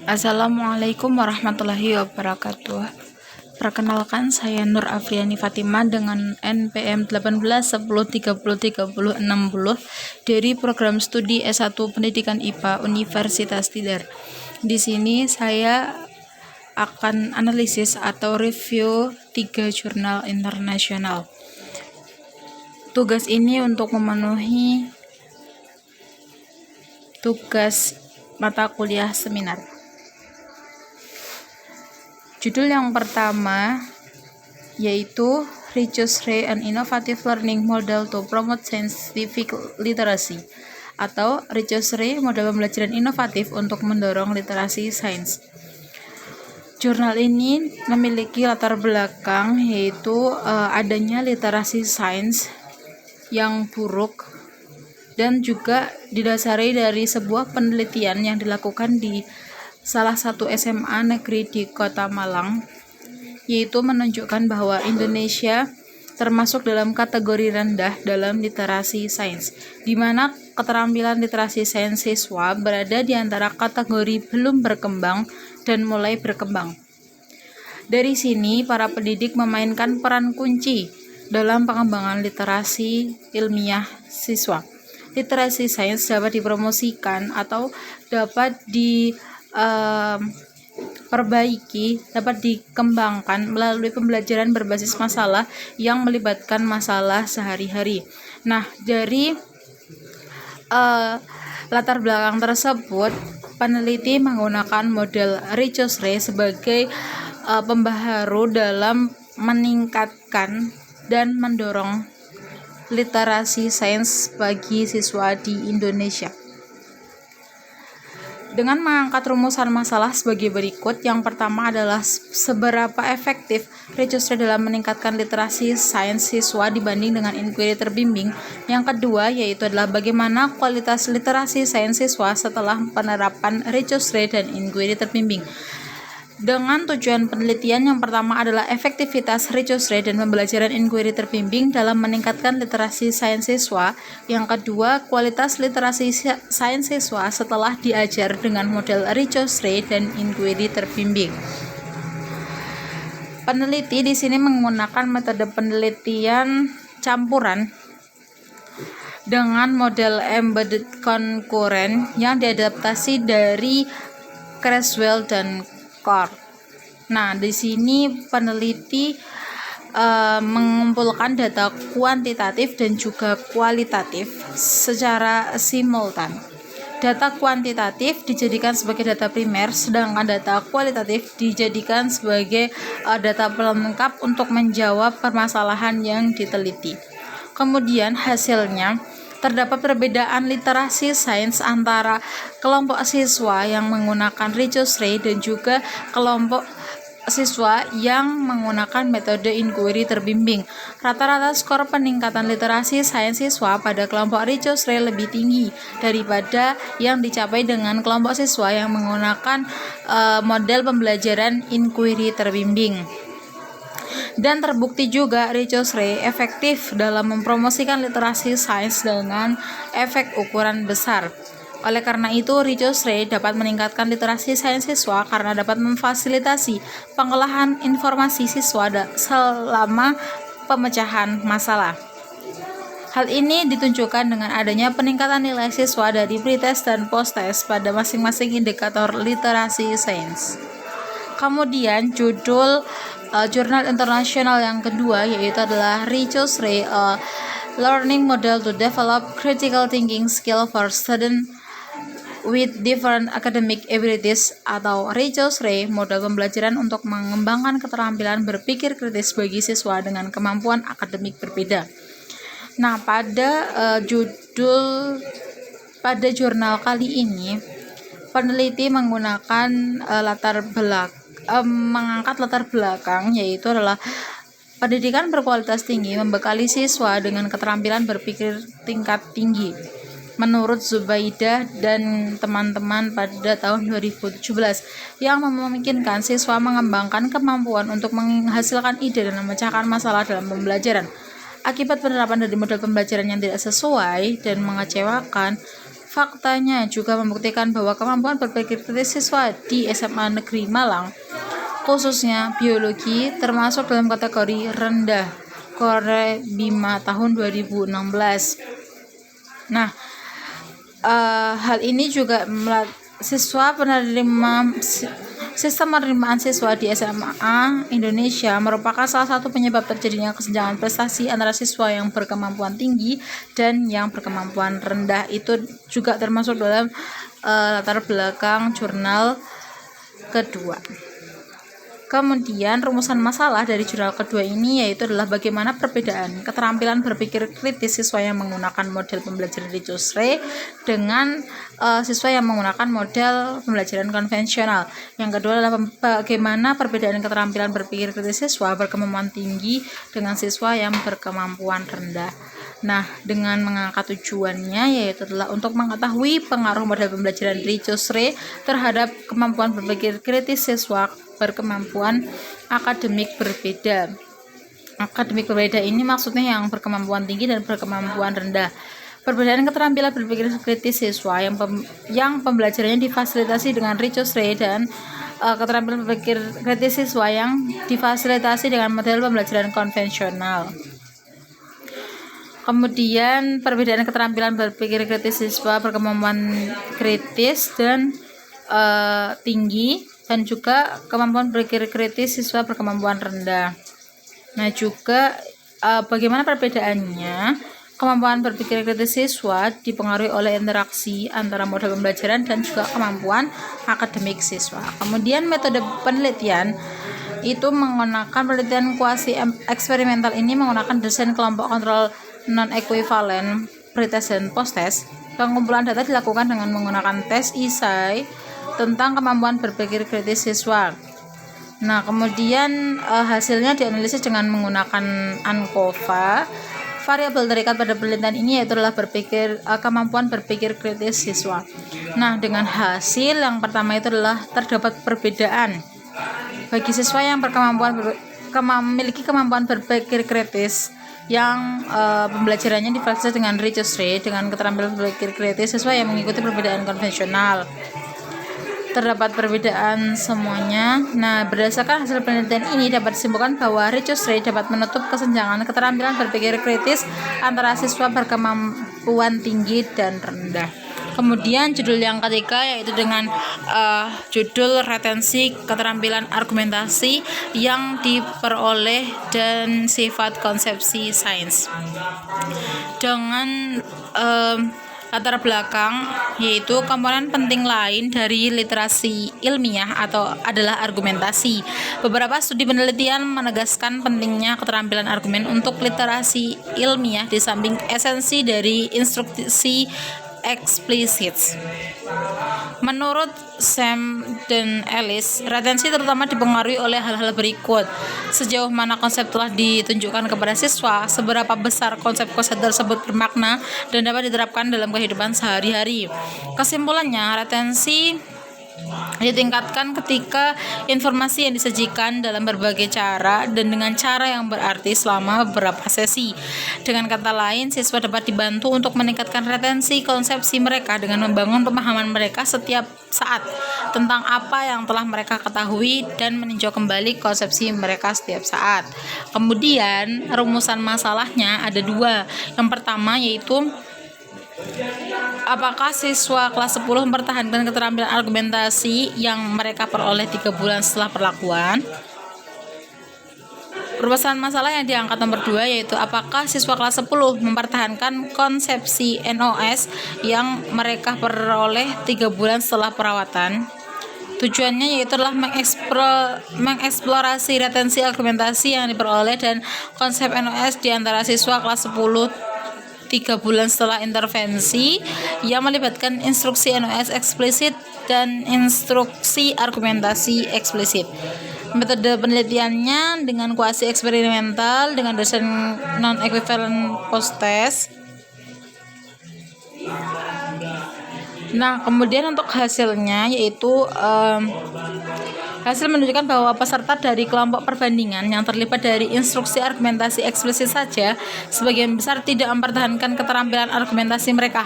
Assalamualaikum warahmatullahi wabarakatuh. Perkenalkan, saya Nur Afriani Fatima dengan NPM 1810303060 dari program studi S1 Pendidikan IPA Universitas Tidar. Di sini saya akan analisis atau review 3 jurnal internasional. Tugas ini untuk memenuhi tugas mata kuliah seminar. Judul yang pertama yaitu Research and Innovative Learning Model to Promote Scientific Literacy atau Research model pembelajaran inovatif untuk mendorong literasi sains. Jurnal ini memiliki latar belakang yaitu adanya literasi sains yang buruk dan juga didasari dari sebuah penelitian yang dilakukan di salah satu SMA negeri di Kota Malang, yaitu menunjukkan bahwa Indonesia termasuk dalam kategori rendah dalam literasi sains, di mana keterampilan literasi sains siswa berada di antara kategori belum berkembang dan mulai berkembang. Dari sini, para pendidik memainkan peran kunci dalam pengembangan literasi ilmiah siswa. Literasi sains dapat dipromosikan atau dapat dapat dikembangkan melalui pembelajaran berbasis masalah yang melibatkan masalah sehari-hari. Nah, dari latar belakang tersebut, peneliti menggunakan model Research sebagai pembaharu dalam meningkatkan dan mendorong literasi sains bagi siswa di Indonesia. Dengan mengangkat rumusan masalah sebagai berikut. Yang pertama adalah seberapa efektif Research dalam meningkatkan literasi sains siswa dibanding dengan inquiry terbimbing. Yang kedua yaitu adalah bagaimana kualitas literasi sains siswa setelah penerapan Research dan inquiry terbimbing. Dengan tujuan penelitian yang pertama adalah efektivitas Research dan pembelajaran inquiry terbimbing dalam meningkatkan literasi sains siswa. Yang kedua, kualitas literasi sains siswa setelah diajar dengan model Research dan inquiry terbimbing. Peneliti di sini menggunakan metode penelitian campuran dengan model embedded concurrent yang diadaptasi dari Creswell dan Core. Nah, di sini peneliti mengumpulkan data kuantitatif dan juga kualitatif secara simultan. Data kuantitatif dijadikan sebagai data primer, sedangkan data kualitatif dijadikan sebagai data pelengkap untuk menjawab permasalahan yang diteliti. Kemudian hasilnya terdapat perbedaan literasi sains antara kelompok siswa yang menggunakan Research dan juga kelompok siswa yang menggunakan metode inquiry terbimbing. Rata-rata skor peningkatan literasi sains siswa pada kelompok Research lebih tinggi daripada yang dicapai dengan kelompok siswa yang menggunakan model pembelajaran inquiry terbimbing. Dan terbukti juga Research efektif dalam mempromosikan literasi sains dengan efek ukuran besar. Oleh karena itu, Research dapat meningkatkan literasi sains siswa karena dapat memfasilitasi pengolahan informasi siswa selama pemecahan masalah. Hal ini ditunjukkan dengan adanya peningkatan nilai siswa dari pretest dan posttest pada masing-masing indikator literasi sains. Kemudian judul jurnal internasional yang kedua yaitu adalah Research Learning Model to Develop Critical Thinking Skill for Students with Different Academic Abilities atau Research model pembelajaran untuk mengembangkan keterampilan berpikir kritis bagi siswa dengan kemampuan akademik berbeda. Nah, pada jurnal kali ini peneliti menggunakan mengangkat latar belakang yaitu adalah pendidikan berkualitas tinggi membekali siswa dengan keterampilan berpikir tingkat tinggi menurut Zubaidah dan teman-teman pada tahun 2017 yang memungkinkan siswa mengembangkan kemampuan untuk menghasilkan ide dan memecahkan masalah dalam pembelajaran. Akibat penerapan dari model pembelajaran yang tidak sesuai dan mengecewakan, Faktanya juga membuktikan bahwa kemampuan berpikir kritis siswa di SMA Negeri Malang, khususnya biologi, termasuk dalam kategori rendah Kore Bima tahun 2016. Nah, hal ini juga sistem penerimaan siswa di SMA Indonesia merupakan salah satu penyebab terjadinya kesenjangan prestasi antara siswa yang berkemampuan tinggi dan yang berkemampuan rendah. Itu juga termasuk dalam latar belakang jurnal kedua. Kemudian rumusan masalah dari jurnal kedua ini yaitu adalah bagaimana perbedaan keterampilan berpikir kritis siswa yang menggunakan model pembelajaran Richard dengan siswa yang menggunakan model pembelajaran konvensional. Yang kedua adalah bagaimana perbedaan keterampilan berpikir kritis siswa berkemampuan tinggi dengan siswa yang berkemampuan rendah. Nah, dengan mengangkat tujuannya yaitu adalah untuk mengetahui pengaruh model pembelajaran Richard terhadap kemampuan berpikir kritis siswa berkemampuan akademik berbeda. Akademik berbeda ini maksudnya yang berkemampuan tinggi dan berkemampuan rendah. Perbedaan keterampilan berpikir kritis siswa yang pembelajarannya difasilitasi dengan Richard dan keterampilan berpikir kritis siswa yang difasilitasi dengan model pembelajaran konvensional. Kemudian perbedaan keterampilan berpikir kritis siswa berkemampuan kritis dan tinggi, dan juga kemampuan berpikir kritis siswa berkemampuan rendah. Nah, juga bagaimana perbedaannya kemampuan berpikir kritis siswa dipengaruhi oleh interaksi antara model pembelajaran dan juga kemampuan akademik siswa. Kemudian metode penelitian itu menggunakan penelitian kuasi eksperimental ini menggunakan desain kelompok kontrol non-equivalent pretest dan post-test. Pengumpulan data dilakukan dengan menggunakan tes ISAI tentang kemampuan berpikir kritis siswa. Nah, kemudian hasilnya dianalisis dengan menggunakan ANCOVA. Variabel terikat pada penelitian ini yaitu adalah kemampuan berpikir kritis siswa. Nah, dengan hasil yang pertama itu adalah terdapat perbedaan bagi siswa yang memiliki kemampuan berpikir kritis yang pembelajarannya difasilitasi dengan Richard dengan keterampilan berpikir kritis siswa yang mengikuti perbedaan konvensional. Terdapat perbedaan semuanya. Nah, berdasarkan hasil penelitian ini dapat disimpulkan bahwa Richard dapat menutup kesenjangan keterampilan berpikir kritis antara siswa berkemampuan tinggi dan rendah. Kemudian judul yang ketiga yaitu dengan judul retensi keterampilan argumentasi yang diperoleh dan sifat konsepsi sains. Dengan latar belakang yaitu komponen penting lain dari literasi ilmiah atau adalah argumentasi. Beberapa studi penelitian menegaskan pentingnya keterampilan argumen untuk literasi ilmiah di samping esensi dari instruksi eksplisit. Menurut Sam dan Ellis, retensi terutama dipengaruhi oleh hal-hal berikut. Sejauh mana konsep telah ditunjukkan kepada siswa, seberapa besar konsep-konsep tersebut bermakna dan dapat diterapkan dalam kehidupan sehari-hari. Kesimpulannya, retensi ditingkatkan ketika informasi yang disajikan dalam berbagai cara dan dengan cara yang berarti selama beberapa sesi. Dengan kata lain, siswa dapat dibantu untuk meningkatkan retensi konsepsi mereka dengan membangun pemahaman mereka setiap saat tentang apa yang telah mereka ketahui dan meninjau kembali konsepsi mereka setiap saat. Kemudian rumusan masalahnya ada dua. Yang pertama yaitu apakah siswa kelas 10 mempertahankan keterampilan argumentasi yang mereka peroleh 3 bulan setelah perlakuan? Rumusan masalah yang diangkat nomor 2 yaitu apakah siswa kelas 10 mempertahankan konsepsi NOS yang mereka peroleh 3 bulan setelah perawatan? Tujuannya yaitu adalah mengeksplorasi retensi argumentasi yang diperoleh dan konsep NOS di antara siswa kelas 10 3 bulan setelah intervensi yang melibatkan instruksi NOS eksplisit dan instruksi argumentasi eksplisit. Metode penelitiannya dengan kuasi eksperimental dengan desain non-equivalent post-test. Nah, kemudian untuk hasilnya yaitu hasil menunjukkan bahwa peserta dari kelompok perbandingan yang terlibat dari instruksi argumentasi eksplisit saja sebagian besar tidak mempertahankan keterampilan argumentasi mereka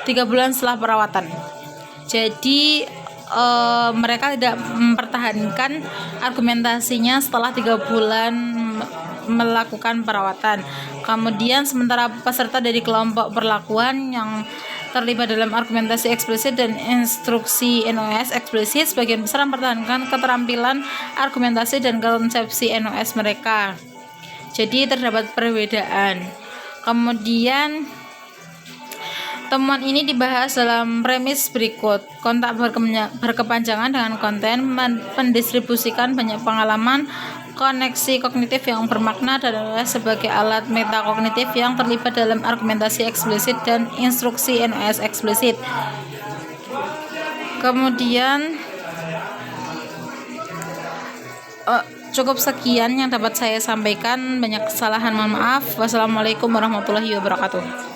3 bulan setelah perawatan. Jadi mereka tidak mempertahankan argumentasinya setelah 3 bulan melakukan perawatan. Kemudian sementara peserta dari kelompok perlakuan yang terlibat dalam argumentasi eksplisit dan instruksi NOS eksplisit sebagian besar mempertahankan keterampilan argumentasi dan konsepsi NOS mereka. Jadi terdapat perbedaan. Kemudian temuan ini dibahas dalam premis berikut. Kontak berkepanjangan dengan konten mendistribusikan banyak pengalaman koneksi kognitif yang bermakna dan sebagai alat metakognitif yang terlibat dalam argumentasi eksplisit dan instruksi NOS eksplisit. Kemudian cukup sekian yang dapat saya sampaikan. Banyak kesalahan, mohon maaf. Wassalamualaikum warahmatullahi wabarakatuh.